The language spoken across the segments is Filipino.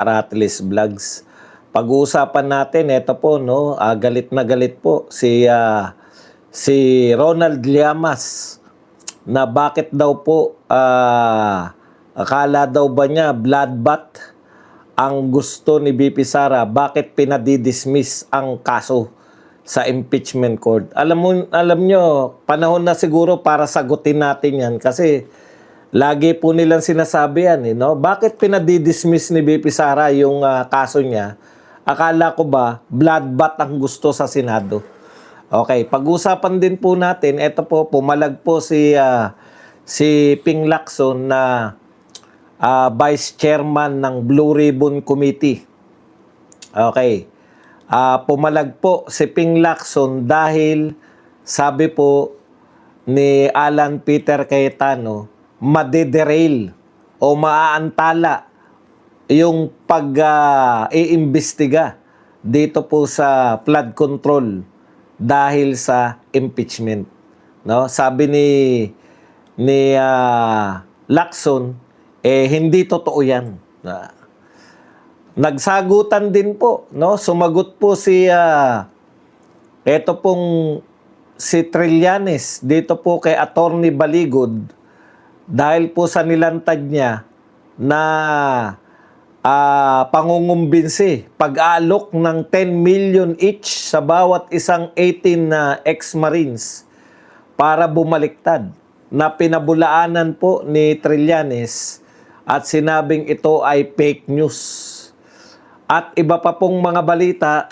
Aratilis Vlogs. Pag-uusapan natin, ito po, no, galit na galit po si Ronald Llamas na bakit daw po, akala daw ba niya bloodbath ang gusto ni BP Sara, bakit pinadidismiss ang kaso sa impeachment court. Alam nyo, panahon na siguro para sagutin natin yan kasi lagi po nilang sinasabi yan, no? Bakit pinadidismiss ni BP Sara yung kaso niya? Akala ko ba bloodbath ang gusto sa Senado? Okay, pag-usapan din po natin, ito po, pumalag po si Ping Lacson na Vice Chairman ng Blue Ribbon Committee. Okay, pumalag po si Ping Lacson dahil sabi po ni Alan Peter Cayetano, madederail o maaantala yung pag-iimbestiga dito po sa flood control dahil sa impeachment. No? Sabi ni Lacson, hindi totoo yan. Nagsagutan din po, no? Sumagot po eto pong si Trillanes dito po kay Attorney Baligod dahil po sa nilantad niya na pangungumbinsi, pag-aalok ng 10 million each sa bawat isang 18 ex-Marines para bumaliktad na pinabulaanan po ni Trillanes at sinabing ito ay fake news. At iba pa pong mga balita,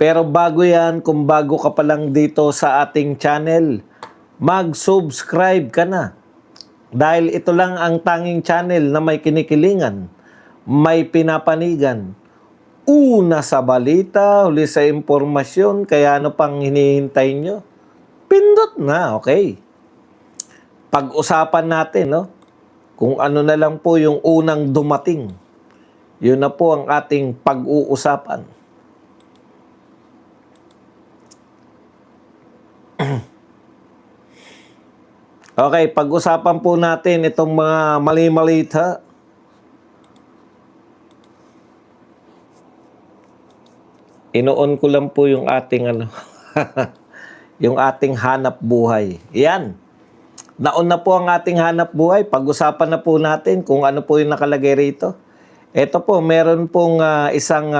pero bago yan, kung bago ka pa lang dito sa ating channel, mag-subscribe ka na. Dahil ito lang ang tanging channel na may kinikilingan, may pinapanigan. Una sa balita, huli sa impormasyon, kaya ano pang hinihintay nyo? Pindot na, okay. Pag-usapan natin, no? Kung ano na lang po yung unang dumating. Yun na po ang ating pag-uusapan. Okay, pag-usapan po natin itong mga mali-malita. Inoon ko lang po yung ating yung ating hanap buhay. Yan. Naon na po ang ating hanap buhay. Pag-usapan na po natin kung ano po yung nakalagay rito. Ito po, meron pong isang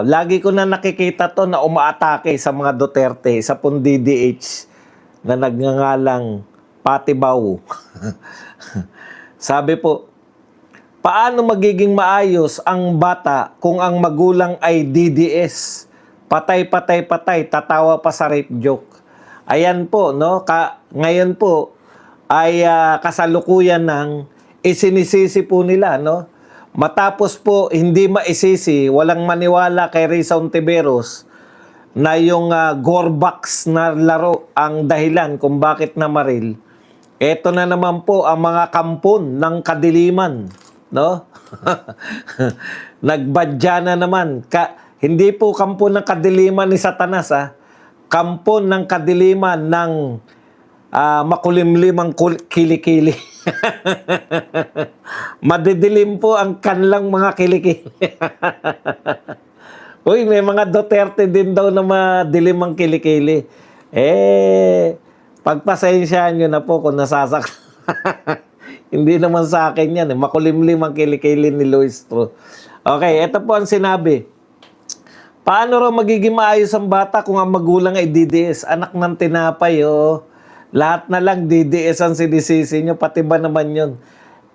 lagi ko na nakikita to na umaatake sa mga Duterte, sa pong DDH na nagngangalang Patibaw. Sabi po, paano magiging maayos ang bata kung ang magulang ay DDS? Patay, tatawa pa sa rape joke. Ayan po, no? Ngayon po ay kasalukuyan ng isinisisi po nila, no? Matapos po hindi maisisi, walang maniwala kay Risa Ontiveros na yung Gorbax na laro ang dahilan kung bakit namaril. Ito na naman po ang mga kampon ng kadiliman, no? Nagbadya na naman. Hindi po kampon ng kadiliman ni Satanas, kampon ng kadiliman ng makulimlimang kilikili. Madidilim po ang kanilang mga kilikili. Uy, may mga Duterte din daw na madilim ang kilikili. Pagpasensyahan nyo na po kung nasasak. Hindi naman sa akin yan. Makulimlim ang kilikili ni Luis Tro. Okay, ito po ang sinabi. Paano raw magiging maayos ang bata kung ang magulang ay DDS? Anak ng tinapay, oh. Lahat na lang DDS ang sinisisi nyo. Pati ba naman yun?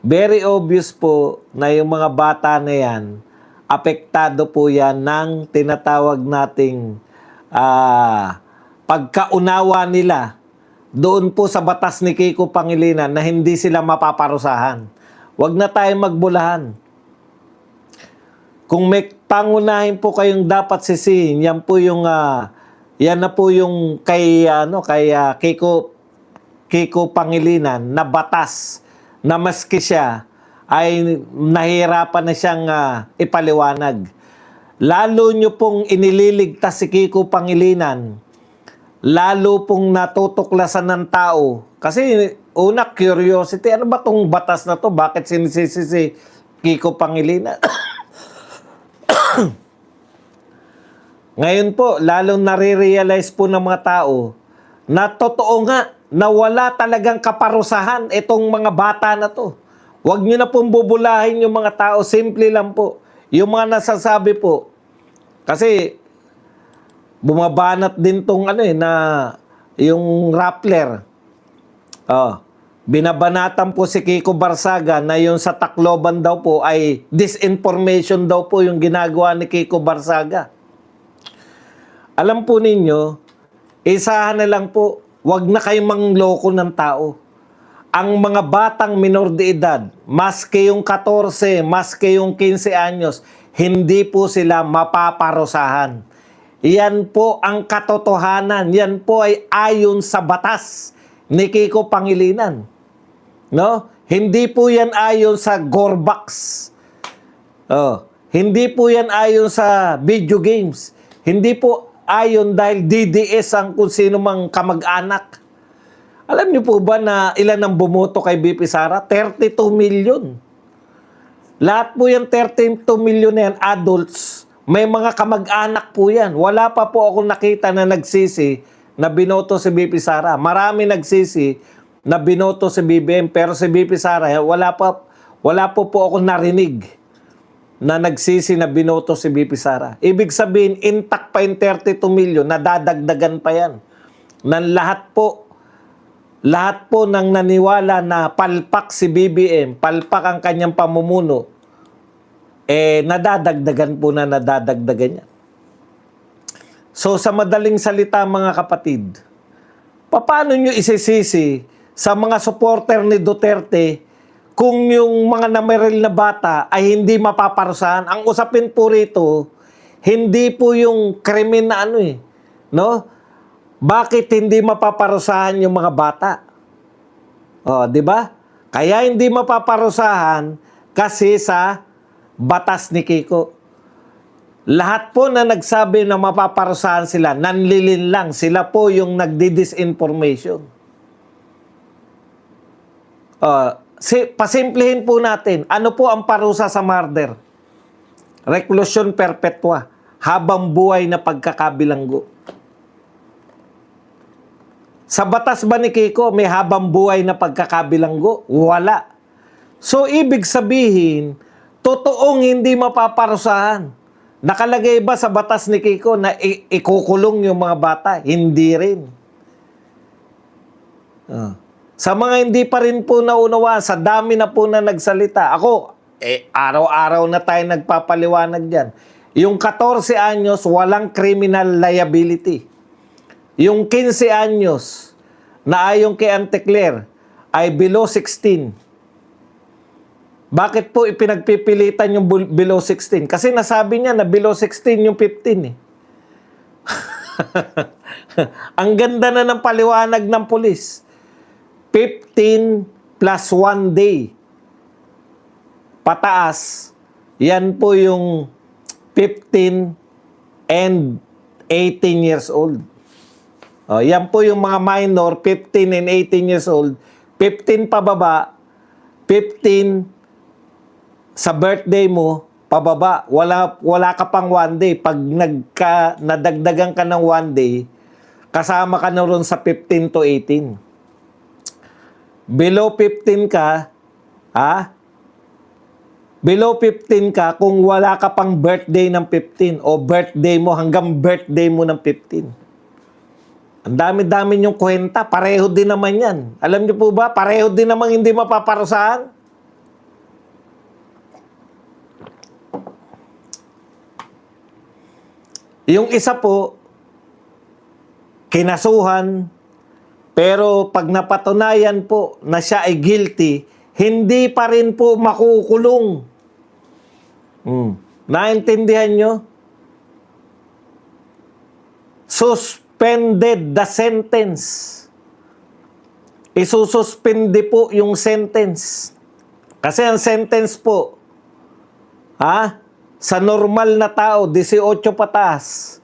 Very obvious po na yung mga bata na yan, apektado po yan ng tinatawag nating pagkaunawa nila doon po sa batas ni Kiko Pangilinan na hindi sila mapaparusahan. Huwag na tayong magbulahan. Kung may pangunahin po kayong dapat sisihin, yan po yung yan na po yung kay Kiko Pangilinan na batas na maski siya ay nahihirapan na siyang ipaliwanag. Lalo nyo pong inililigtas si Kiko Pangilinan, lalo pong natutuklasan ng tao. Kasi una, curiosity, ano ba tong batas na to? Bakit sinisisi si Kiko Pangilinan. Ngayon po, lalong nare-realize po ng mga tao na totoo nga na wala talagang kaparusahan itong mga bata na to. Huwag nyo na pong bubulahin yung mga tao. Simple lang po. Yung mga nasasabi po, kasi bumabanat din tong na yung Rappler. Binabanatan po si Kiko Barsaga na yung sa Tacloban daw po ay disinformation daw po yung ginagawa ni Kiko Barsaga. Alam po ninyo, isahan na lang po, wag na kayong mangloko ng tao. Ang mga batang minor de edad, maski yung 14, maski yung 15 anyos, hindi po sila mapaparusahan. Yan po ang katotohanan. Yan po ay ayon sa batas ni Kiko Pangilinan. No? Hindi po yan ayon sa Gorbax. Hindi po yan ayon sa video games. Hindi po ayon dahil DDS ang kung sino mang kamag-anak. Alam niyo po ba na ilan ang bumoto kay BP Sara? 32 million. Lahat po yan 32 million na yan, adults. May mga kamag-anak po yan. Wala pa po akong nakita na nagsisi na binoto si BP Sara. Marami nagsisi na binoto si BBM, pero si BP Sara, wala po akong narinig na nagsisi na binoto si BP Sara. Ibig sabihin, intact pa yung 32 million, nadadagdagan pa yan. Ng lahat po ng naniwala na palpak si BBM, palpak ang kanyang pamumuno, nadadagdagan yan. So, sa madaling salita mga kapatid, paano nyo isisisi sa mga supporter ni Duterte kung yung mga nameril na bata ay hindi mapaparusahan? Ang usapin po rito, hindi po yung krimen na no? Bakit hindi mapaparusahan yung mga bata? Di ba? Kaya hindi mapaparusahan kasi sa batas ni Kiko. Lahat po na nagsabi na mapaparusahan sila, nanlilin lang. Sila po yung nagdi-disinformation. Pasimplihin po natin, ano po ang parusa sa murder? Reclusion perpetua, habang buhay na pagkakabilanggo. Sa batas ba ni Kiko, may habang buhay na pagkakabilanggo? Wala. So, ibig sabihin, totoong hindi mapaparusahan. Nakalagay ba sa batas ni Kiko na ikukulong yung mga bata? Hindi rin. Sa mga hindi pa rin po naunawa, sa dami na po na nagsalita. Ako, araw-araw na tayo nagpapaliwanag dyan. Yung 14 anyos, walang criminal liability. Yung 15 anyos, na ayon kay Auntie Claire, ay below 16. Bakit po ipinagpipilitan yung below 16? Kasi nasabi niya na below 16 yung 15 Ang ganda na ng paliwanag ng pulis. 15 plus 1 day. Pataas, yan po yung 15 and 18 years old. Yan po yung mga minor, 15 and 18 years old. 15 pababa, 15 sa birthday mo, pababa. Wala ka pang 1 day. Pag nadagdagan ka ng 1 day, kasama ka na ron sa 15 to 18. Below 15 ka, below 15 ka kung wala ka pang birthday ng 15 o birthday mo hanggang birthday mo ng 15. Ang dami-dami yung kwenta. Pareho din naman yan. Alam niyo po ba? Pareho din naman hindi mapaparusahan. Yung isa po, kinasuhan, pero pag napatunayan po na siya ay guilty, hindi pa rin po makukulong. Naintindihan nyo? Suspended the sentence. Isususpende po yung sentence. Kasi ang sentence po, sa normal na tao, 18 pataas.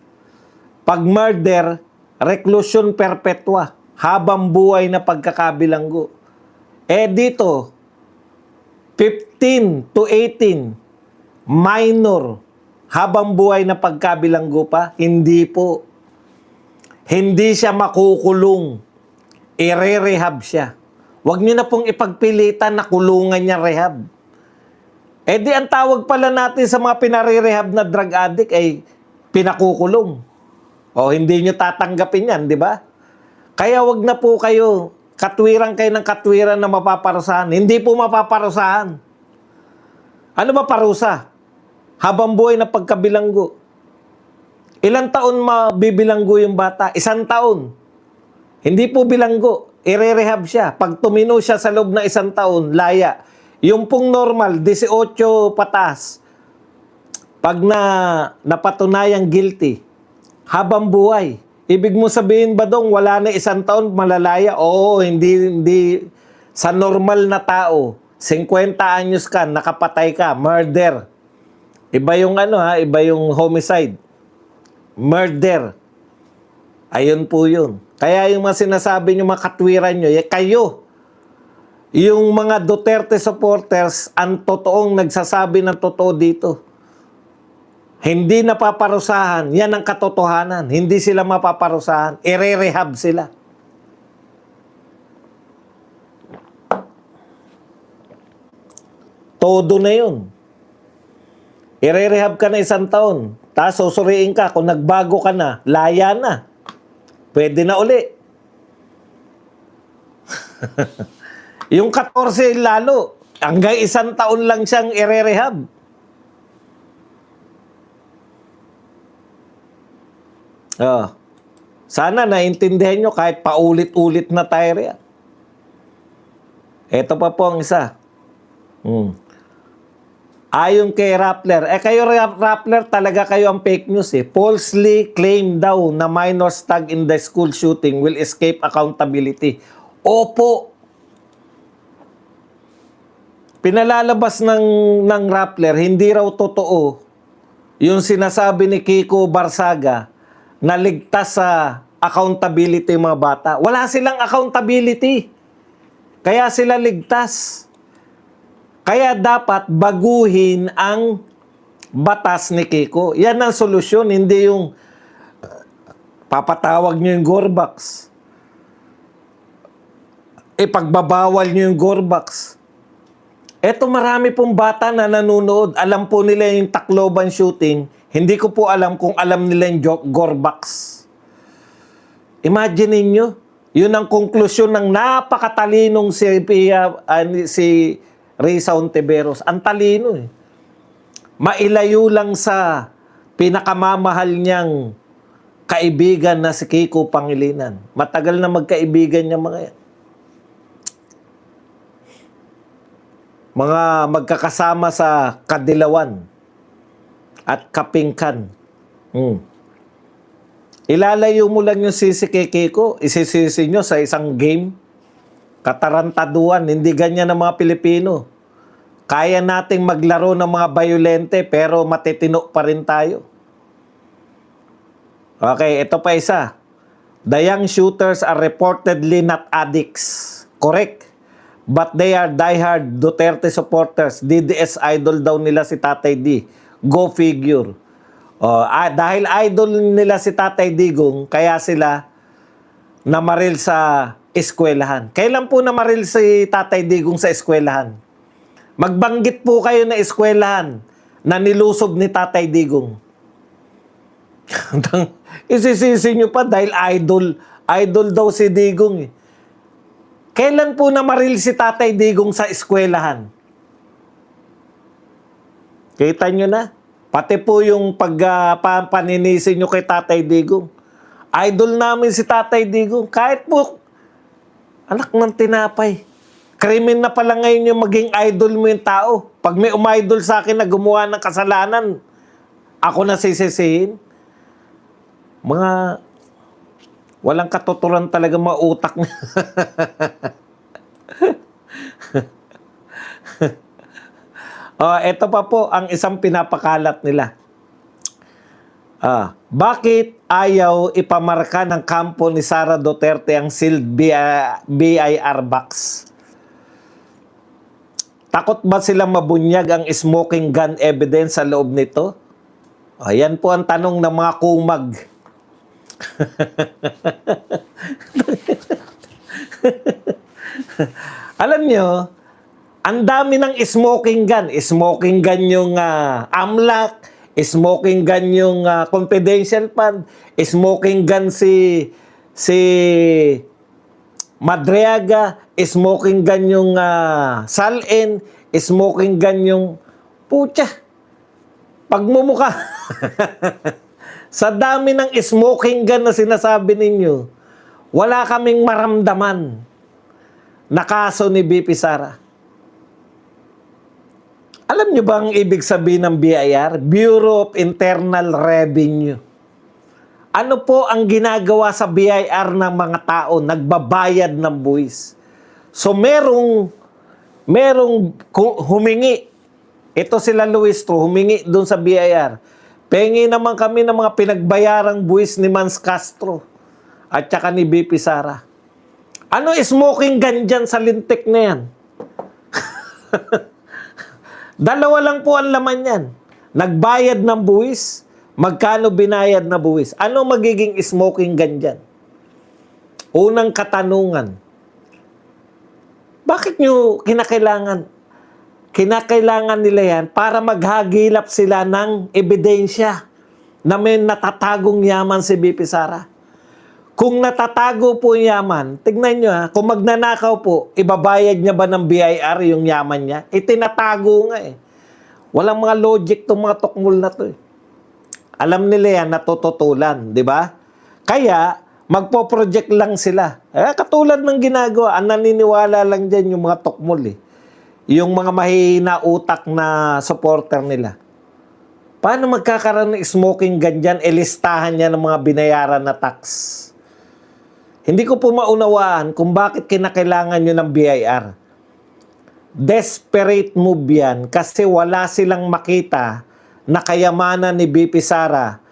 Pag murder, reclusion perpetua. Habang buhay na pagkakabilanggo. Dito, 15 to 18, minor, habang buhay na pagkabilanggo pa? Hindi po. Hindi siya makukulong. Ire-rehab siya. Huwag niyo na pong ipagpilitan na kulungan niya rehab. Eh di ang tawag pala natin sa mga pinare-rehab na drug addict ay pinakukulong. O hindi niyo tatanggapin yan, di ba? Kaya wag na po kayo, katwiran kayo ng katwiran na mapaparusahan. Hindi po mapaparusahan. Ano ba parusa? Habang buhay na pagkabilanggo. Ilang taon mabibilanggo yung bata? 1 taon. Hindi po bilanggo. Ire-rehab siya. Pag tumino siya sa loob ng 1 taon, laya. Yung pong normal, 18 patas. Pag napatunayang guilty, habang buhay. Ibig mo sabihin ba dong wala na 1 taon, malalaya? Oo, hindi. Sa normal na tao, 50 anyos ka, nakapatay ka, murder. Iba yung iba yung homicide. Murder. Ayun po yun. Kaya yung mga sinasabi nyo, mga katwiran nyo, kayo, yung mga Duterte supporters, ang totoong nagsasabi ng totoo dito. Hindi napaparusahan. Yan ang katotohanan. Hindi sila mapaparusahan. Ire-rehab sila. Todo na yun. Ire-rehab ka na 1 taon. Tapos susuriin ka. Kung nagbago ka na, laya na. Pwede na uli. Yung 14 lalo. Hanggang 1 taon lang siyang ire-rehab. Sana naintindihan nyo kahit paulit-ulit na tayo riyan. Ito pa po ang isa. Ayon kay Rappler, kayo Rappler talaga kayo ang fake news Falsely claim daw na minor stag in the school shooting will escape accountability. Opo. Pinalalabas ng Rappler, hindi raw totoo yung sinasabi ni Kiko Barsaga na ligtas sa accountability mga bata. Wala silang accountability. Kaya sila ligtas. Kaya dapat baguhin ang batas ni Kiko. Yan ang solusyon, hindi yung papatawag nyo yung Gorbax. Pagbabawal nyo yung Gorbax. Eto marami pong bata na nanonood. Alam po nila yung Tacloban shooting. Hindi ko po alam kung alam nila yung Gorbax. Imagine niyo, yun ang konklusyon ng napakatalinong si Risa Ontiveros. Ang talino Mailayo lang sa pinakamamahal niyang kaibigan na si Kiko Pangilinan. Matagal na magkaibigan niya mga yan. Mga magkakasama sa Kadilawan at Kapingkan. Ilalayo mo lang yung sisi kay Kiko, isisisi nyo sa isang game. Katarantaduan, hindi ganyan ng mga Pilipino. Kaya nating maglaro ng mga bayolente pero matitino pa rin tayo. Okay, ito pa isa. The young shooters are reportedly not addicts. Correct. But they are diehard Duterte supporters. DDS idol daw nila si Tatay D. Go figure. Dahil idol nila si Tatay Digong, kaya sila namaril sa eskwelahan. Kailan po namaril si Tatay Digong sa eskwelahan? Magbanggit po kayo na eskwelahan na nilusob ni Tatay Digong. Isisisi nyo pa dahil idol daw si Digong Kailan po namaril si Tatay Digong sa eskwelahan? Kita nyo na? Pati po yung paninisi nyo kay Tatay Digong. Idol namin si Tatay Digong. Kahit po, anak ng tinapay. Krimen na pala ngayon yung maging idol mo yung tao. Pag may umidol sa akin na gumawa ng kasalanan, ako na sisisihin. Mga walang katuturan talaga mga utak na. Ito pa po ang isang pinapakalat nila. Bakit ayaw ipamarka ng kampo ni Sara Duterte ang sealed BIR box? Takot ba silang mabunyag ang smoking gun evidence sa loob nito? Ayan po ang tanong ng mga kumag. Alam nyo, ang dami ng smoking gun. Smoking gun yung AMLAC, smoking gun yung confidential fund, smoking gun si Madriaga, smoking gun yung Salin, smoking gun yung putya. Pagmumuka. Sa dami ng smoking gun na sinasabi ninyo, wala kaming maramdaman na kaso ni BP Sara. Alam nyo ba ang ibig sabihin ng BIR? Bureau of Internal Revenue. Ano po ang ginagawa sa BIR ng mga tao? Nagbabayad ng buwis. So merong humingi. Ito sila Luis Tro, humingi doon sa BIR. Pengi naman kami ng mga pinagbayarang buwis ni Mans Castro at saka ni BP Sara. Ano smoking gun dyan sa lintik na yan? Dalawa lang po ang laman yan. Nagbayad ng buwis, magkano binayad na buwis. Ano magiging smoking gun dyan? Unang katanungan, bakit nyo kinakailangan nila yan para maghagilap sila ng ebidensya na may natatagong yaman si BP Sara? Kung natatago po yung yaman, tignan nyo kung magnanakaw po, ibabayad niya ba ng BIR yung yaman niya? Itinatago nga eh. Walang mga logic itong mga tukmul na to eh. Alam nila yan, natututulan, di ba? Kaya, magpo-project lang sila. Katulad ng ginagawa, ang naniniwala lang dyan yung mga tukmul eh. Yung mga mahina utak na supporter nila. Paano magkakaroon ng smoking gun dyan? Listahan niya ng mga binayaran na tax. Hindi ko po maunawaan kung bakit kinakailangan nyo ng BIR. Desperate move yan kasi wala silang makita na kayamanan ni BP Sara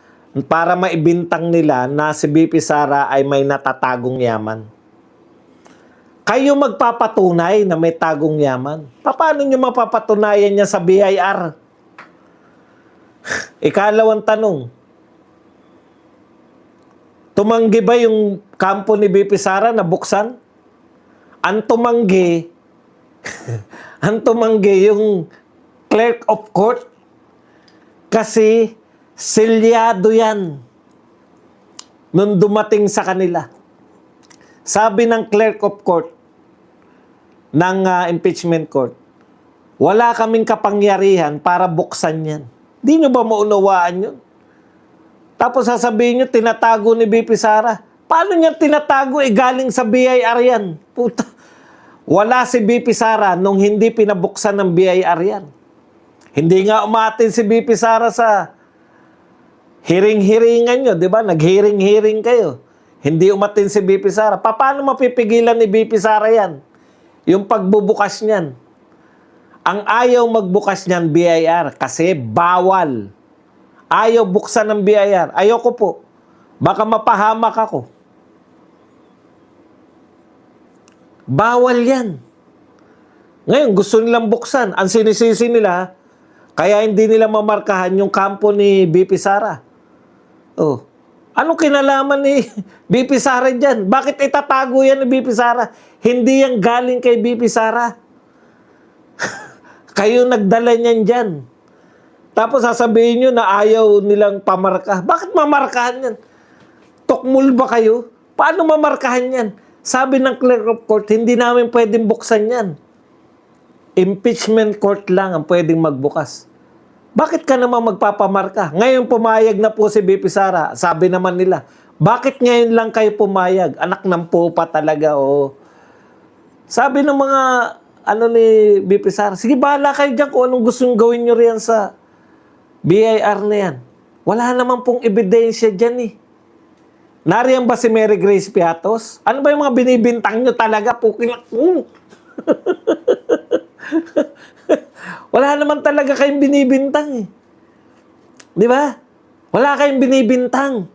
para maibintang nila na si BP Sara ay may natatagong yaman. Kayo magpapatunay na may tagong yaman. Paano nyo mapapatunayan niya sa BIR? Ikalawang tanong, tumanggi ba yung kampo ni BP Sara na buksan? Ang tumanggi yung clerk of court kasi selyado yan nung dumating sa kanila. Sabi ng clerk of court ng impeachment court, wala kaming kapangyarihan para buksan yan. Di nyo ba maunawaan yun? Tapos sasabihin nyo, tinatago ni BP Sara. Paano niya tinatago? Galing sa BIR yan. Puta. Wala si BP Sara nung hindi pinabuksan ng BIR yan. Hindi nga umatin si BP Sara sa hiring-hiringan nyo, di ba? Nag-hearing-hearing kayo. Hindi umatin si BP Sara. Paano mapipigilan ni BP Sara yan? Yung pagbubukas niyan. Ang ayaw magbukas niyan, BIR, kasi bawal. Ayaw buksan ng BIR. Ayoko po. Baka mapahamak ako. Bawal yan. Ngayon, gusto nilang buksan. Ang sinisisi nila, kaya hindi nila mamarkahan yung kampo ni BP Sara. Oh. Anong kinalaman ni BP Sara dyan? Bakit itatago yan ni BP Sara? Hindi yan galing kay BP Sara. Kayo nagdala niyan dyan. Tapos sasabihin nyo na ayaw nilang pamarka. Bakit mamarkahan yan? Tukmul ba kayo? Paano mamarkahan yan? Sabi ng clerk of court, hindi namin pwedeng buksan yan. Impeachment court lang ang pwedeng magbukas. Bakit ka naman magpapamarka? Ngayon pumayag na po si BP Sara. Sabi naman nila, bakit ngayon lang kayo pumayag? Anak ng pupa talaga, oh. Sabi ng mga, ni BP Sara, sige, bahala kayo dyan kung anong gusto nyo gawin nyo riyan sa BIR na yan. Wala naman pong ebidensya dyan eh. Nariyan ba si Mary Grace Piatos? Ano ba yung mga binibintang nyo talaga? Pukilak mo. Wala naman talaga kayong binibintang eh. Di ba? Wala kayong binibintang.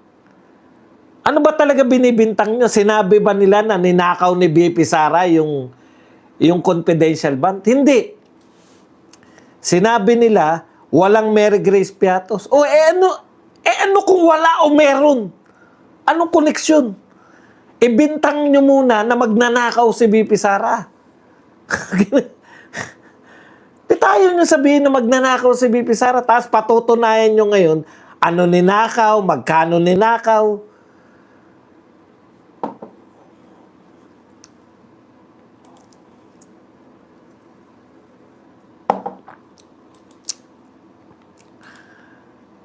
Ano ba talaga binibintang nyo? Sinabi ba nila na ninakaw ni BP Sara yung confidential bond? Hindi. Sinabi nila, walang Mary Grace Piatos. O, ano kung wala o meron? Anong koneksyon? Ibintang nyo muna na magnanakaw si BP Sara. Tayo nyo sabihin na magnanakaw si BP Sara, tapos patutunayan nyo ngayon, ano ninakaw, magkano ninakaw.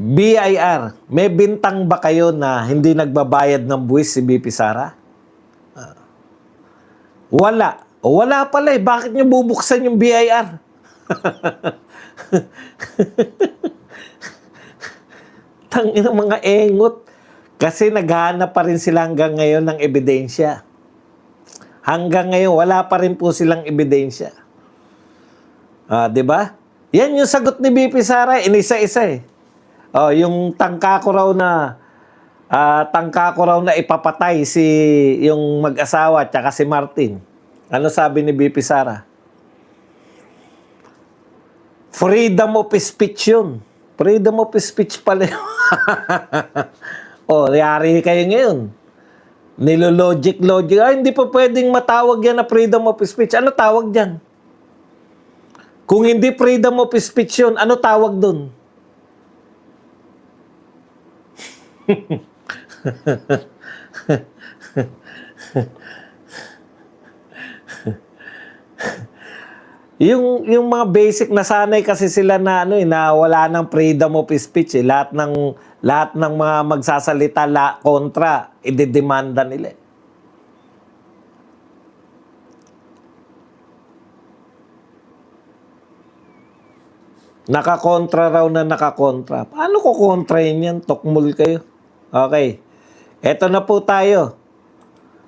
BIR, may bintang ba kayo na hindi nagbabayad ng buwis si BP Sara? Wala. Wala pala eh. Bakit nyo bubuksan yung BIR? Tangin ng mga engot. Kasi naghahanap pa rin sila hanggang ngayon ng ebidensya. Hanggang ngayon, wala pa rin po silang ebidensya. Di ba? Yan yung sagot ni BP Sara, inisa-isa eh. Yung tangka ko raw na ipapatay si yung mag-asawa at si Martin. Ano sabi ni BP Sara? Freedom of speech yun. Freedom of speech pala yun. Yari kayo ngayon. Nilo-logic. Hindi pa pwedeng matawag yan na freedom of speech. Ano tawag dyan? Kung hindi freedom of speech yun, ano tawag dun? yung mga basic na sanay kasi sila na na wala ng freedom of speech eh. Lahat ng mga magsasalita kontra idedemanda nila. Nakakontra raw na nakakontra. Paano ko kontrahin yan? Tokmol kayo. Okay. Eto na po tayo.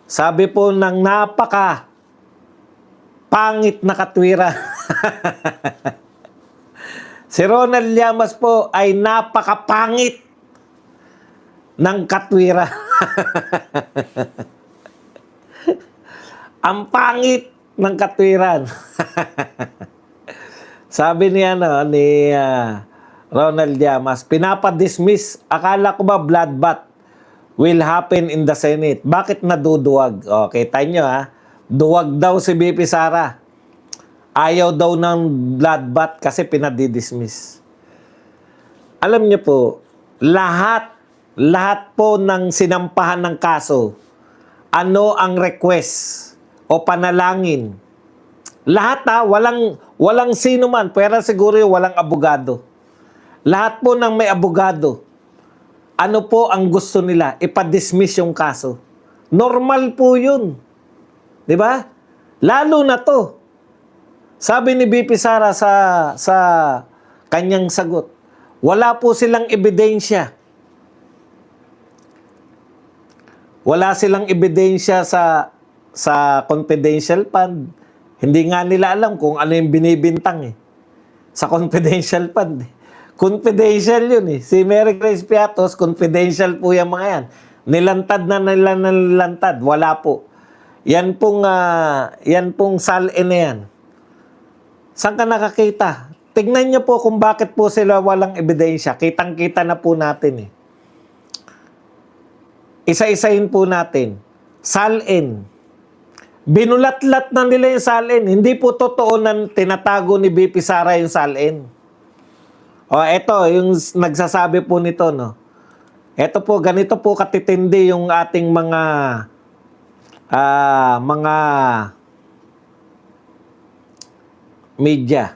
Sabi po ng pangit na katwira. Si Ronald Llamas po ay napakapangit ng katwira. Ang pangit ng katwiran. Sabi ni Ronald Llamas, pinapadismiss. Akala ko ba bloodbath will happen in the Senate? Bakit naduduwag? Okay, tayo nyo duwag daw si BP Sara. Ayaw daw ng bloodbath kasi pinadidismiss. Alam nyo po, lahat po ng sinampahan ng kaso, ano ang request o panalangin? Lahat walang sino man, pero siguro walang abogado. Lahat po ng may abogado, ano po ang gusto nila? Ipa-dismiss yung kaso. Normal po yun. Di ba? Lalo na to. Sabi ni BP Sara sa kanyang sagot, wala po silang ebidensya. Wala silang ebidensya sa confidential fund. Hindi nga nila alam kung ano yung binibintang sa confidential fund. Confidential yun Si Mary Grace Piatos, confidential po yung mga yan. Nilantad na nilantad. Wala po. Yan pong SALE na yan. Saan ka nakakita? Tignan nyo po kung bakit po sila walang ebidensya. Kitang-kita na po natin Isa-isahin po natin. SALN. Binulatlat na nila yung SALN. Hindi po totoo na tinatago ni BP Sara yung SALN. Eto, yung nagsasabi po nito, Eto po, ganito po katitindi yung ating mga media.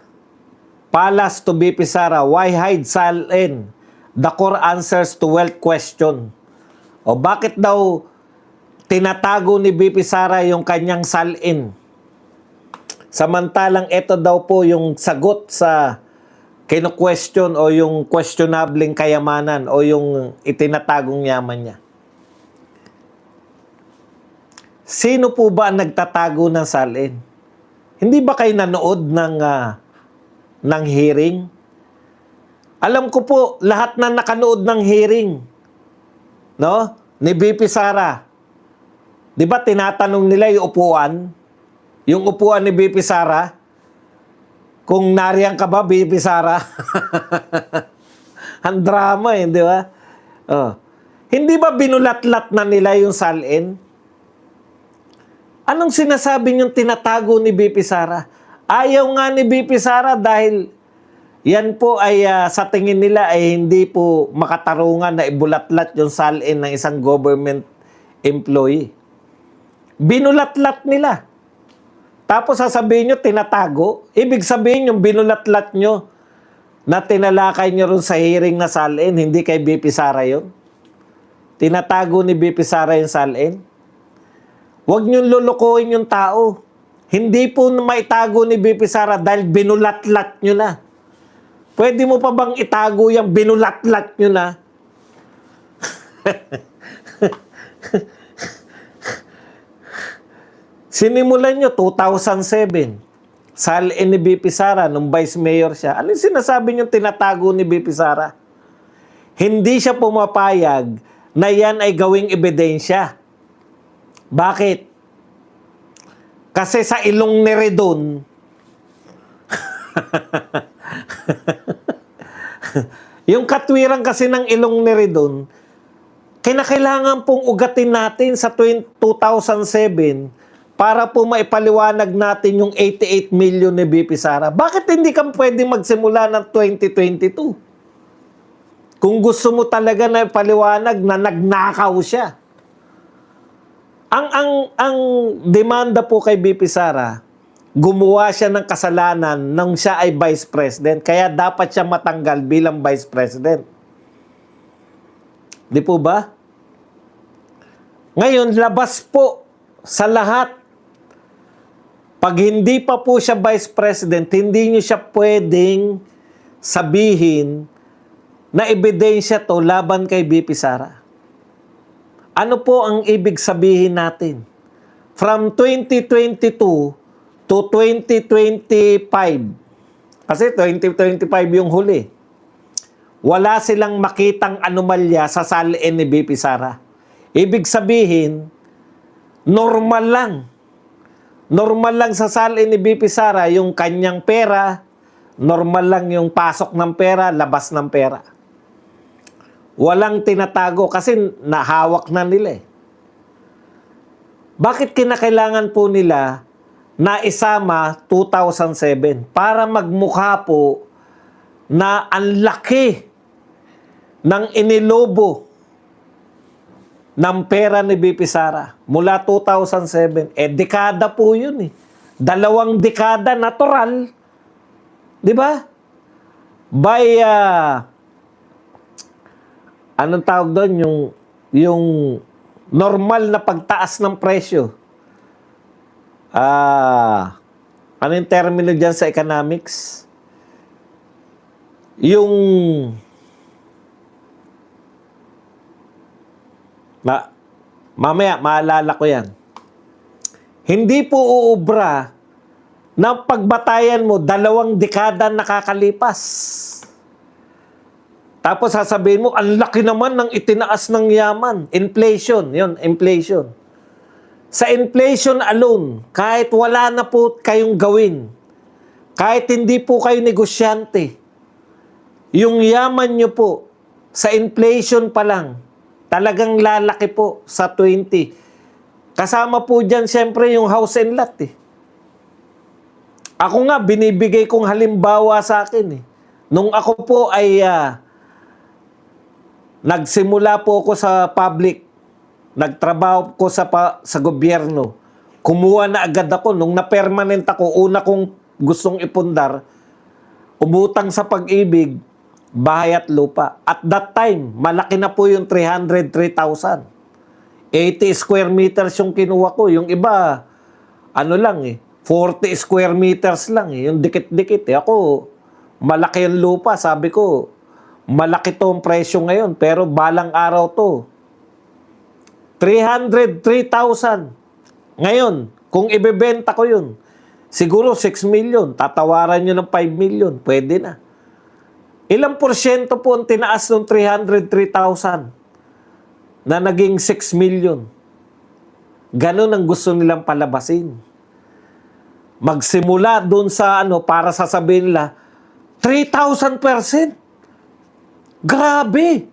Palas to BP Sara, why hide SALN? The core answers to wealth question. Bakit daw tinatago ni BP Sara yung kanyang SALN? Samantalang ito daw po yung sagot sa kino-question o yung questionabling kayamanan o yung itinatagong yaman niya. Sino po ba ang nagtatago ng SALN? Hindi ba kayo nanood ng hearing? Alam ko po, lahat na nakanood ng hearing, ni BP Sara. Di ba tinatanong nila yung upuan? Yung upuan ni BP Sara? Kung nariyan ka ba, BP Sara? Ang drama eh, di ba? Oh. Hindi ba binulatlat na nila yung salin? Anong sinasabi niyong tinatago ni BP Sara? Ayaw nga ni BP Sara dahil yan po ay sa tingin nila ay hindi po makatarungan na ibulatlat yung salin ng isang government employee. Binulatlat nila. Tapos sasabihin nyo, tinatago. Ibig sabihin yung binulatlat nyo na tinalakay nyo rin sa hearing na salin, hindi kay BP Sara yun. Tinatago ni BP Sara yung salin. Huwag nyo lulukuhin yung tao. Hindi po maitago ni BP Sara dahil binulatlat nyo na. Pwede mo pa bang itago yung binulatlat nyo na? Sinimulan nyo 2007. Salin ni BP Sara nung vice mayor siya. Ano yung sinasabi nyo tinatago ni BP Sara? Hindi siya pumapayag na yan ay gawing ebidensya. Bakit? Kasi sa ilong ni Redon, yung katwiran kasi ng ilong ni Redon, kinakailangan pong ugatin natin sa 2007 para po maipaliwanag natin yung 88 million ni BP Sara. Bakit hindi ka pwedeng magsimula ng 2022? Kung gusto mo talaga na ipaliwanag na nagnakaw siya. Ang demanda po kay BP Sara, gumawa siya ng kasalanan nang siya ay vice president. Kaya dapat siya matanggal bilang vice president. Di po ba? Ngayon, labas po sa lahat. Pag hindi pa po siya vice president, hindi niyo siya pwedeng sabihin na ebidensya to laban kay BP Sara. Ano po ang ibig sabihin natin? From 2022 to 2025, kasi 2025 yung huli, wala silang makitang anomalya sa salin ni BP Sara. Ibig sabihin, normal lang. Normal lang sa salin ni BP Sara yung kanyang pera, normal lang yung pasok ng pera, labas ng pera. Walang tinatago kasi nahawak na nila eh. Bakit kinakailangan po nila na isama 2007? Para magmukha po na ang laki ng inilobo ng pera ni BP Sara mula 2007. Dekada po yun eh. 2 dekada natural. Di ba? By, anong tawag doon? Yung normal na pagtaas ng presyo. Ano yung termino dyan sa economics? Yung mamaya, maalala ko yan. Hindi po uubra na pagbatayan mo 2 dekada nakakalipas. Tapos sasabihin mo, ang laki naman ng itinaas ng yaman. Inflation. Yun, inflation. Sa inflation alone, kahit wala na po kayong gawin, kahit hindi po kayo negosyante, yung yaman nyo po, sa inflation pa lang, talagang lalaki po sa 20. Kasama po dyan, siyempre, yung house and lot eh. Ako nga, binibigay kong halimbawa sa akin eh. Nung ako po ay nagsimula po ako sa public, nagtrabaho ko sa gobyerno, kumuha na agad ako. Nung na-permanent ako, una kong gustong ipundar, umutang sa Pag-ibig, bahay at lupa. At that time, malaki na po yung 303,000. 80 square meters yung kinuha ko. Yung iba, ano lang eh, 40 square meters lang eh. Yung dikit-dikit eh. Ako, malaki yung lupa. Sabi ko, malaki to ang presyo ngayon. Pero balang araw to. 303,000. Ngayon, kung ibebenta ko yun, siguro 6 million. Tatawaran nyo ng 5 million. Pwede na. Ilang porsyento po ang tinaas ng 303,000 na naging 6 million? Ganon ang gusto nilang palabasin. magsimula dun sa ano, para sasabihin nila, 3,000%. Grabe!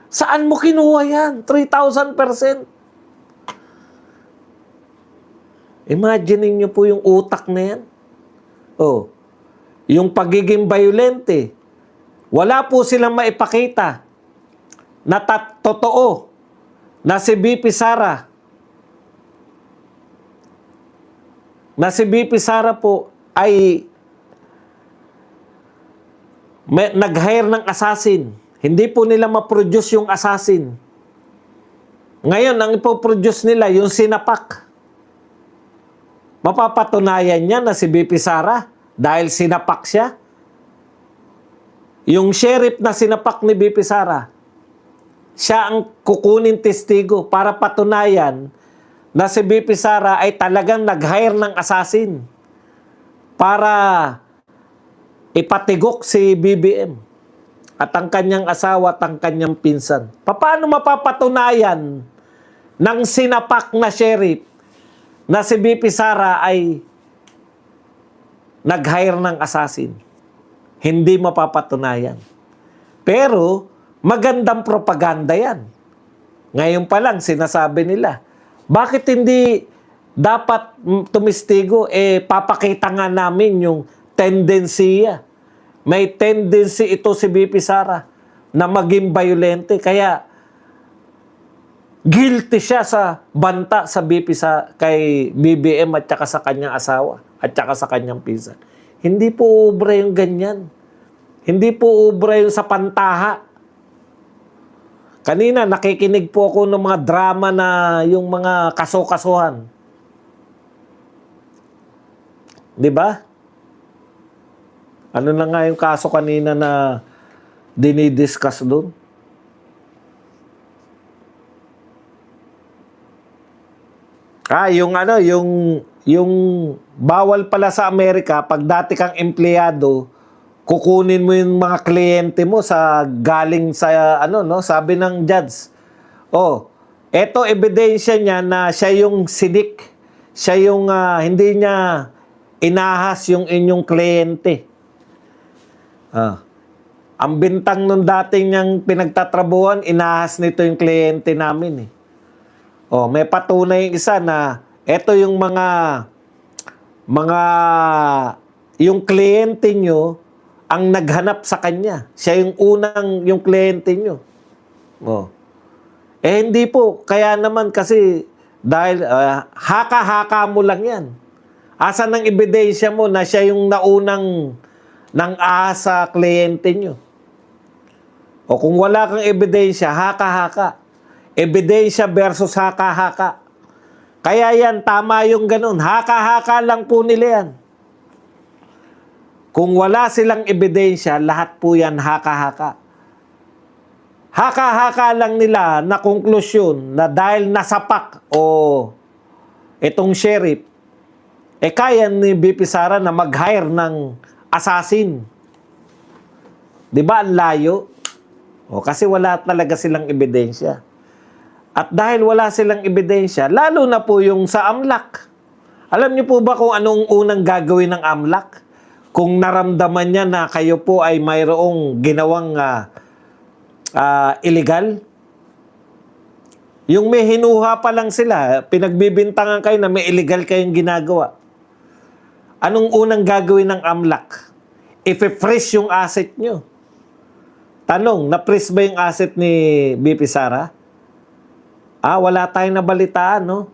Saan mo kinuha yan? 3,000%. Imagine niyo po yung utak na yan. Oh, yung pagiging violente, wala po silang maipakita na totoo na si BP Sara po ay nag-hire ng assassin. Hindi po nila ma-produce yung assassin. Ngayon, ang ipoproduce nila, yung sinapak. Mapapatunayan niya na si BP Sara dahil sinapak siya. Yung sheriff na sinapak ni BP Sara, siya ang kukunin testigo para patunayan na si BP Sara ay talagang nag-hire ng assassin para ipatigok si BBM at ang kanyang asawa at ang kanyang pinsan. Paano mapapatunayan ng sinapak na sheriff na si BP Sara ay nag-hire ng assassin? Hindi mapapatunayan. Pero magandang propaganda yan. Ngayon pa lang sinasabi nila, bakit hindi dapat tumistigo? Papakita nga namin yung tendensiya. May tendency ito si BP Sara na maging violente. Kaya guilty siya sa banta sa kay BBM at saka sa kanyang asawa at saka sa kanyang pinsan. Hindi po ubra yung ganyan. Hindi po ubra yung sa pantaha. Kanina nakikinig po ako ng mga drama na yung mga kaso-kasuhan. 'Di ba? Ano na nga yung kaso kanina na dinidiscuss doon? Yung bawal pala sa Amerika, pag dati kang empleyado, kukunin mo yung mga kliyente mo sa galing sa sabi ng judge. Oh, eto ebidensya niya na siya yung sinik. Siya yung hindi niya inahas yung inyong kliyente. Ang bintang nung dating niyang pinagtatrabuhan, inahas nito yung kliyente namin eh. Oh, may patunay yung isa na eto yung yung kliyente nyo ang naghanap sa kanya. Siya yung yung kliyente nyo. Oh. Hindi po. Kaya naman kasi dahil haka-haka mo lang yan. Asan ang ebidensya mo na siya yung naunang nang sa kliyente nyo? O kung wala kang ebidensya, haka-haka. Ebidensya versus haka-haka. Kaya yan, tama yung ganun. Haka-haka lang po nila yan. Kung wala silang ebidensya, lahat po yan haka-haka. Haka-haka lang nila na konklusyon na dahil nasapak o itong sheriff, kaya ni BP Sara na mag-hire ng assassin. Di ba ang layo? Kasi wala talaga silang ebidensya. At dahil wala silang ebidensya, lalo na po yung sa AMLAC. Alam niyo po ba kung anong unang gagawin ng AMLAC? Kung naramdaman niya na kayo po ay mayroong ginawang illegal? Yung may hinuha pa lang sila, pinagbibintangan kayo na may illegal kayong ginagawa. Anong unang gagawin ng AMLAC? I-freeze yung asset nyo. Tanong, na-freeze ba yung asset ni BP Sara? Wala tayong nabalitaan, no?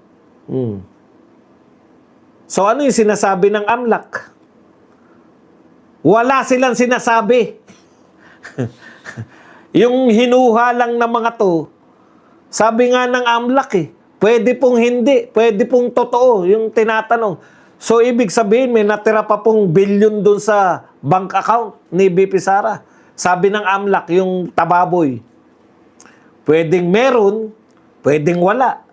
So, ano yung sinasabi ng AMLAC? Wala silang sinasabi. Yung hinuha lang ng mga to, sabi nga ng AMLAC pwede pong hindi, pwede pong totoo yung tinatanong. So, ibig sabihin, may natira pa pong bilyon dun sa bank account ni BP Sara. Sabi ng AMLAC, yung tababoy, pwedeng meron, pwedeng wala.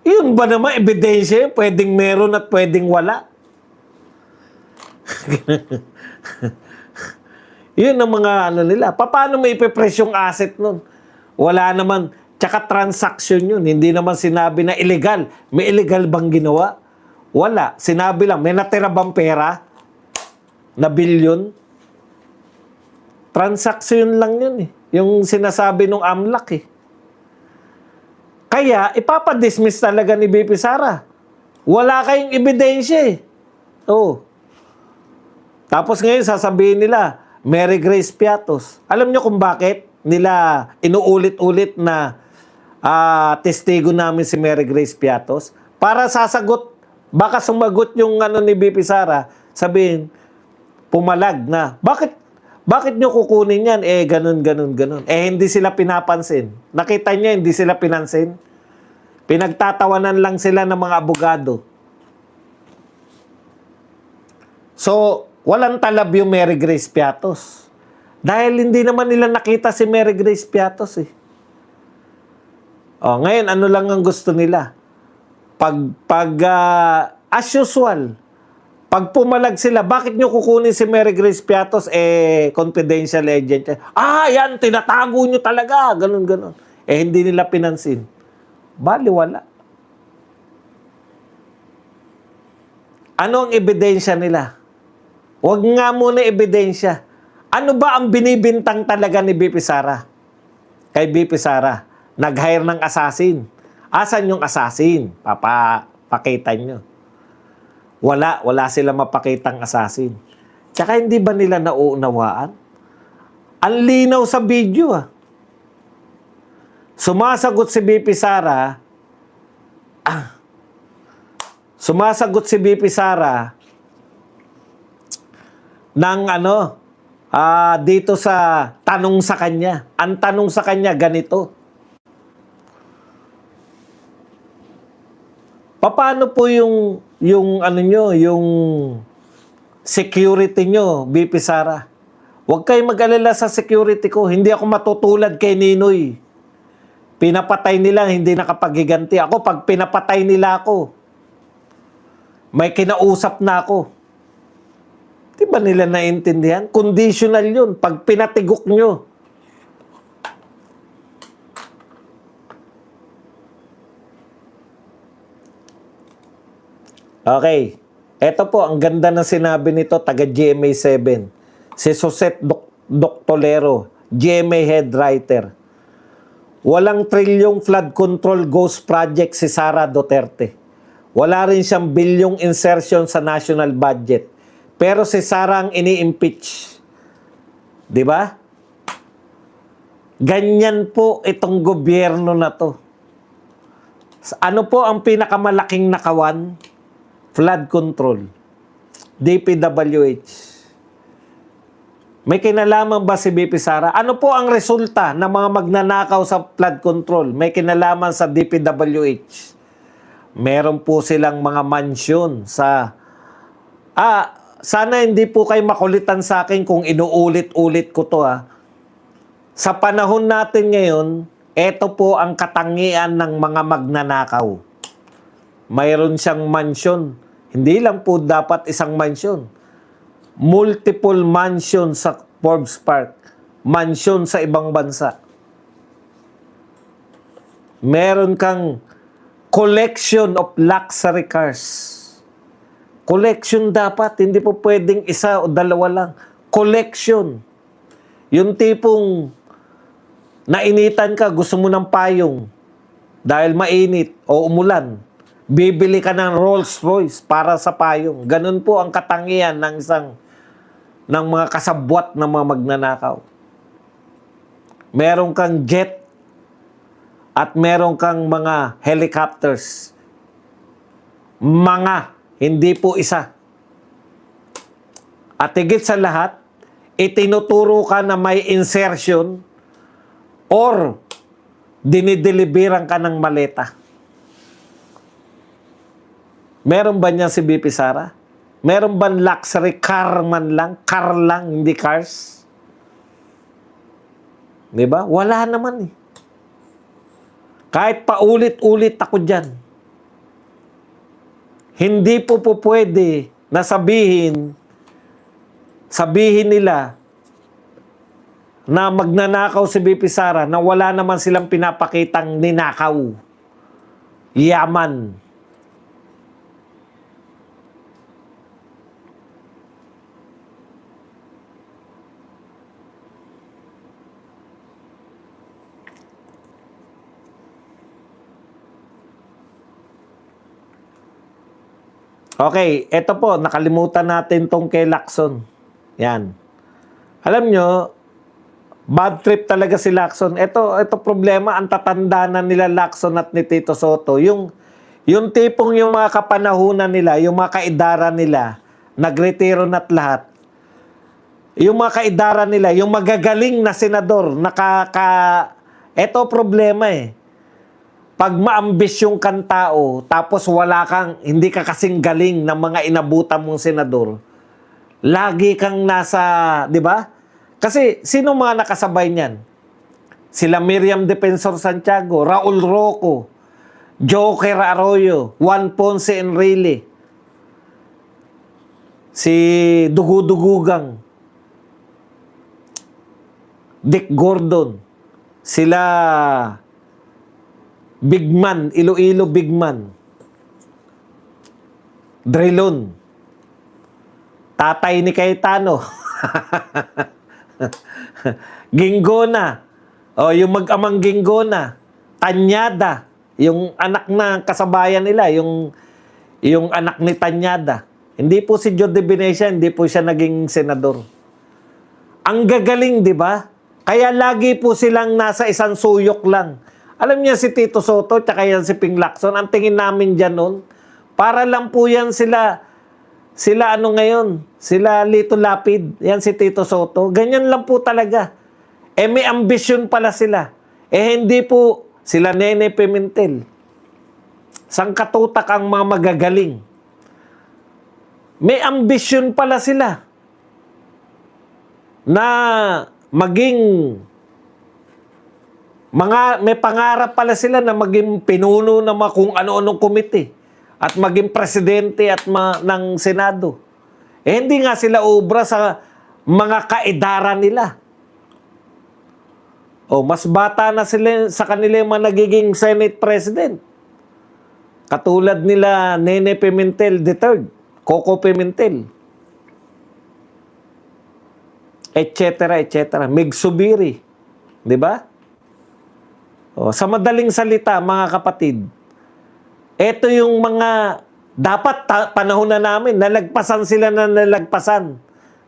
Yun ba naman ebidensya? Pwedeng meron at pwedeng wala. Yun ang mga nila. Paano may ipipress yung asset nun? Wala naman. Tsaka transaction yun. Hindi naman sinabi na illegal. May illegal bang ginawa? Wala. Sinabi lang, may natira bang pera? Na bilyon? Transaction lang yun eh. Yung sinasabi ng AMLAC eh. Kaya, ipapadismiss talaga ni BP Sara. Wala kayong ebidensya eh. Oh. Tapos ngayon, sasabihin nila, Mary Grace Piatos. Alam nyo kung bakit nila inuulit-ulit na testigo namin si Mary Grace Piatos? Para sasagot, baka sumagot yung ni BP Sara, sabihin, pumalag na, bakit nyo kukunin yan? Ganun. Hindi sila pinapansin. Nakita nyo, hindi sila pinansin. Pinagtatawanan lang sila ng mga abogado. So, walang talab yung Mary Grace Piatos. Dahil hindi naman nila nakita si Mary Grace Piatos eh. Ngayon, ano lang ang gusto nila? As usual, pag pumalag sila, bakit nyo kukunin si Mary Grace Piatos? Confidential agent. Yan, tinatago nyo talaga. Ganun. Hindi nila pinansin. Baliwala. Ano ang ebidensya nila? Huwag nga muna ebidensya. Ano ba ang binibintang talaga ni BP Sara? Kay BP Sara, nag-hire ng assassin. Asan yung assassin? Pakita nyo. Wala sila mapakitang assassin. Tsaka hindi ba nila nauunawaan? Ang linaw sa video Sumasagot si BP Sara, ng dito sa tanong sa kanya. Ang tanong sa kanya, ganito. Paano po yung security nyo, BP Sara? Huwag kayong mag-alala sa security ko. Hindi ako matutulad kay Ninoy. Pinapatay nila, hindi nakapaghiganti. Ako, pag pinapatay nila ako, may kinausap na ako. Di ba nila naintindihan? Conditional yun. Pag pinatigok nyo. Okay. Ito po, ang ganda na sinabi nito, taga GMA7. Si Suset Doctolero, GMA head writer. Walang trilyong flood control ghost project si Sara Duterte. Wala rin siyang bilyong insertion sa national budget. Pero si Sara ang ini-impeach. Di ba? Ganyan po itong gobyerno na to. Ano po ang pinakamalaking nakawan? Flood control. DPWH. May kinalaman ba si BP Sara? Ano po ang resulta ng mga magnanakaw sa flood control? May kinalaman sa DPWH. Meron po silang mga mansyon sa... sana hindi po kayo makulitan sa akin kung inuulit-ulit ko to Sa panahon natin ngayon, ito po ang katangian ng mga magnanakaw. Mayroon siyang mansyon. Hindi lang po dapat isang mansyon. Multiple mansion sa Forbes Park. Mansion sa ibang bansa. Meron kang collection of luxury cars. Collection dapat. Hindi po pwedeng isa o dalawa lang. Collection. Yung tipong nainitan ka, gusto mo ng payong dahil mainit o umulan. Bibili ka ng Rolls Royce para sa payong. Ganun po ang katangian ng mga kasabwat ng mga magnanakaw. Meron kang jet at meron kang mga helicopters. Hindi po isa. At higit sa lahat, itinuturo ka na may insertion or dinideliveran ka ng maleta. Meron ba niya si BP Sara? Meron ba luxury car man lang? Car lang, hindi cars? Diba? Wala naman Kahit paulit-ulit ako dyan. Hindi po pwede na sabihin nila, na magnanakaw si BP Sara na wala naman silang pinapakitang ninakaw. Yaman. Okay, eto po, nakalimutan natin tong kay Lacson. Yan. Alam nyo, bad trip talaga si Lacson. Ito problema, ang tatanda na nila Lacson at ni Tito Soto. Yung tipong yung mga kapanahunan nila, yung mga kaidara nila, nagretiro na't lahat. Yung mga kaidara nila, yung magagaling na senador, ito problema eh. Pag maambisyon kang tao, tapos hindi ka kasing galing ng mga inabutan mong senador, lagi kang nasa, di ba? Kasi, sino mga nakasabay niyan? Sila Miriam Defensor Santiago, Raul Roco, Joker Arroyo, Juan Ponce Enrile, si Dugudugugang, Dick Gordon, sila Bigman, Iloilo Bigman, Drilon, tatay ni Cayetano, Ginggona, yung mag-amang Ginggona, Tanyada, yung anak na kasabayan nila, yung anak ni Tanyada. Hindi po si Jody Venecia, hindi po siya naging senador. Ang gagaling, di ba? Kaya lagi po silang nasa isang suyok lang. Alam niya si Tito Soto, tsaka yan si Ping Lacson, ang tingin namin dyan nun, para lang po yan sila ano ngayon, sila Lito Lapid, yan si Tito Soto, ganyan lang po talaga. May ambisyon pala sila. Hindi po sila Nene Pimentel. Sangkatutak ang mga magagaling. May ambisyon pala sila na maging may pangarap pala sila na maging pinuno ng mga kung ano-anong komite at maging presidente at ng Senado. Hindi nga sila obra sa mga kaedara nila. Mas bata na sila sa kanila yung mga nagiging Senate President. Katulad nila Nene Pimentel III, Coco Pimentel, etc. Mig Subiri. Di ba? Sa madaling salita, mga kapatid, ito yung mga dapat panahon na namin, nalagpasan sila na nalagpasan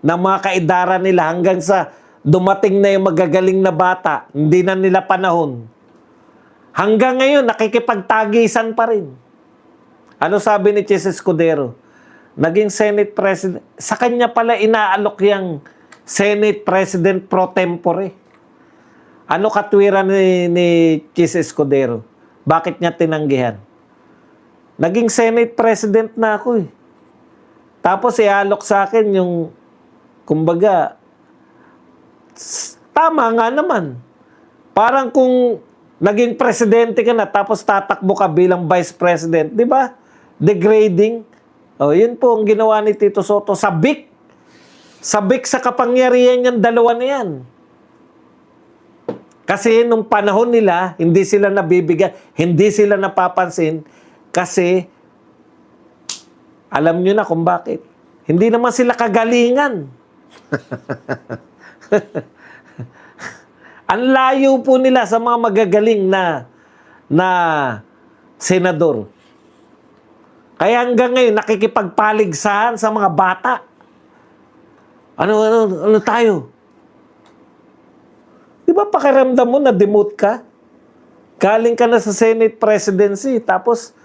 ng mga kaidara nila hanggang sa dumating na yung magagaling na bata, hindi na nila panahon. Hanggang ngayon, nakikipagtagisan pa rin. Ano sabi ni Chis Escudero? Naging Senate President. Sa kanya pala inaalok yung Senate President pro tempore. Ano katwiran ni Chis Escudero? Bakit niya tinanggihan? Naging Senate President na ako eh. Tapos ialok sa akin yung, kumbaga, tama nga naman. Parang kung naging presidente ka na tapos tatakbo ka bilang vice president, di ba? Degrading. Yun po ang ginawa ni Tito Soto. Sabik sa kapangyarihan yung dalawa na yan. Kasi nung panahon nila, hindi sila nabibigyan, hindi sila napapansin kasi alam nyo na kung bakit. Hindi naman sila kagalingan. Ang layo po nila sa mga magagaling na senador. Kaya hanggang ngayon, nakikipagpaligsahan sa mga bata. Ano tayo? Di ba pakiramdam mo na demote ka? Galing ka na sa Senate Presidency, tapos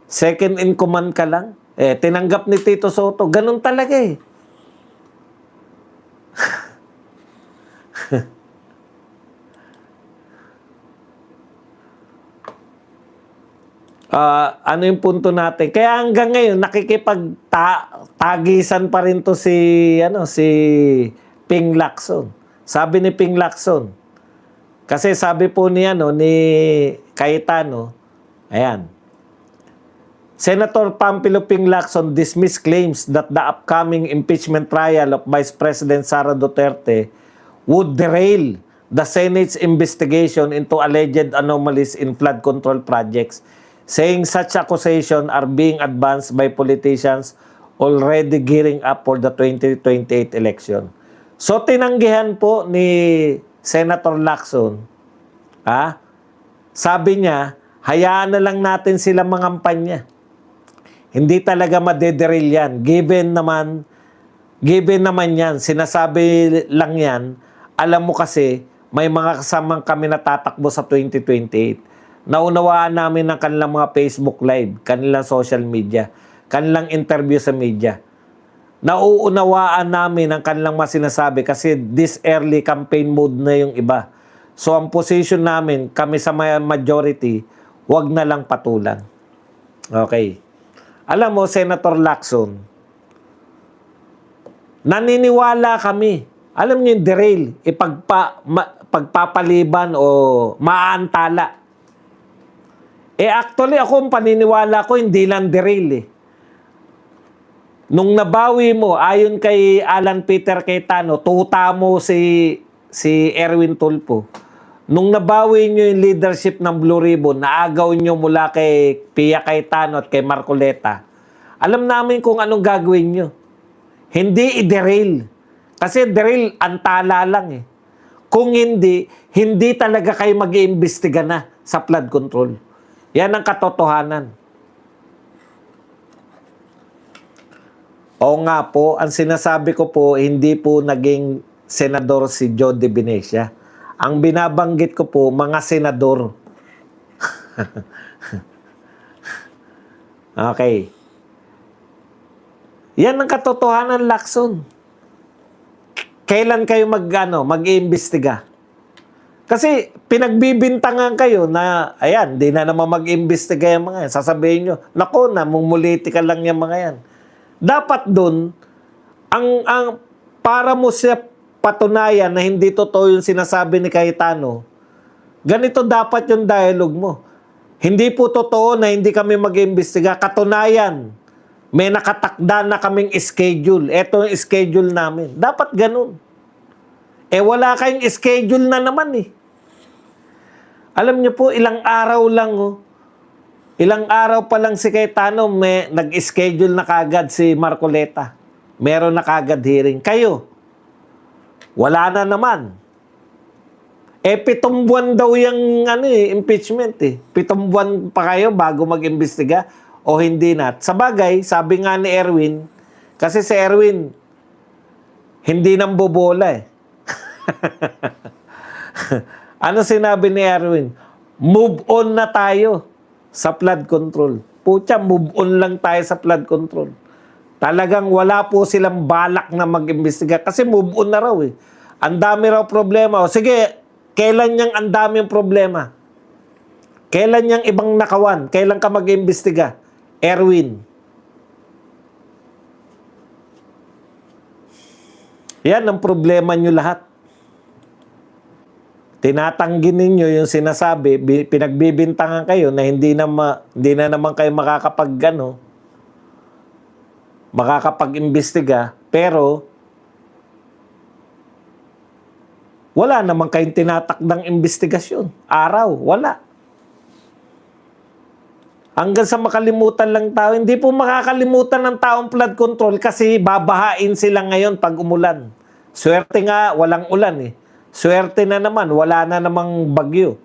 second in command ka lang. Tinanggap ni Tito Soto. Ganun talaga eh. Ano yung punto natin? Kaya hanggang ngayon, nakikipagtagisan pa rin to si Ping Lacson. Sabi ni Ping Lacson, kasi sabi po ni Cayetano, ayan, Senator Pampilo Ping Lacson dismissed claims that the upcoming impeachment trial of Vice President Sara Duterte would derail the Senate's investigation into alleged anomalies in flood control projects, saying such accusations are being advanced by politicians already gearing up for the 2028 election. So tinanggihan po ni Senator Lacson, sabi niya, hayaan na lang natin sila mangampanya. Hindi talaga madederil yan. Given naman yan, sinasabi lang yan, alam mo kasi, may mga kasamang kami natatakbo sa 2028. Naunawaan namin ng kanilang mga Facebook Live, kanilang social media, kanilang interview sa media. Nauunawaan namin ang kanilang mga sinasabi kasi this early campaign mode na yung iba. So ang position namin, kami sa majority, wag na lang patulan. Okay. Alam mo, Senator Lacson, naniniwala kami. Alam niyo yung derail, pagpapaliban o maantala. Actually, ako ang paniniwala ko, hindi lang derail Nung nabawi mo, ayon kay Alan Peter Cayetano, tuta mo si Erwin Tulfo. Nung nabawi nyo yung leadership ng Blue Ribbon, naagaw nyo mula kay Pia Cayetano at kay Marcoleta, alam namin kung anong gagawin nyo. Hindi i-derail. Kasi derail, antala lang Kung hindi talaga kayo mag-iimbestiga na sa flood control. Yan ang katotohanan. Oo nga po, ang sinasabi ko po, hindi po naging senador si Joe De Venecia. Ang binabanggit ko po, mga senador. Okay. Yan ang katotohanan, Lacson. Kailan kayo mag-iimbestiga? Kasi pinagbibintangan kayo na, ayan, di na naman mag-iimbestiga yung mga yan. Sasabihin nyo, nako na, mumuliti ka lang yung mga yan. Dapat dun, para mo siya patunayan na hindi totoo yung sinasabi ni Cayetano, ganito dapat yung dialogue mo. Hindi po totoo na hindi kami mag-iimbestiga. Katunayan, may nakatakda na kaming schedule. Ito yung schedule namin. Dapat ganun. Wala kayong schedule na naman Alam niyo po, ilang araw lang Ilang araw pa lang si Cayetano, may nag-schedule na kagad si Marcoleta. Meron na kagad hearing. Kayo, wala na naman. 7 buwan daw yung impeachment 7 buwan pa kayo bago mag-imbestiga o hindi na. Sa bagay, sabi nga ni Erwin, kasi si Erwin, hindi nang bobola Ano sinabi ni Erwin? Move on na tayo sa flood control. Pucha, move on lang tayo sa flood control. Talagang wala po silang balak na mag-imbestiga kasi move on na raw Ang dami raw problema. O sige, kailan niyang ang dami yung problema? Kailan niyang ibang nakawan? Kailan ka mag-imbestiga? Erwin. Yan ang problema niyo lahat. Tinatanggi ninyo yung sinasabi, pinagbibintangan kayo na hindi na naman kayo makakapag-imbestiga, pero wala naman kayong tinatakdang investigasyon. Araw, wala. Hanggang sa makalimutan lang tao. Hindi po makakalimutan ng taong flood control kasi babahain sila ngayon pag umulan. Swerte nga, walang ulan Swerte na naman, wala na namang bagyo.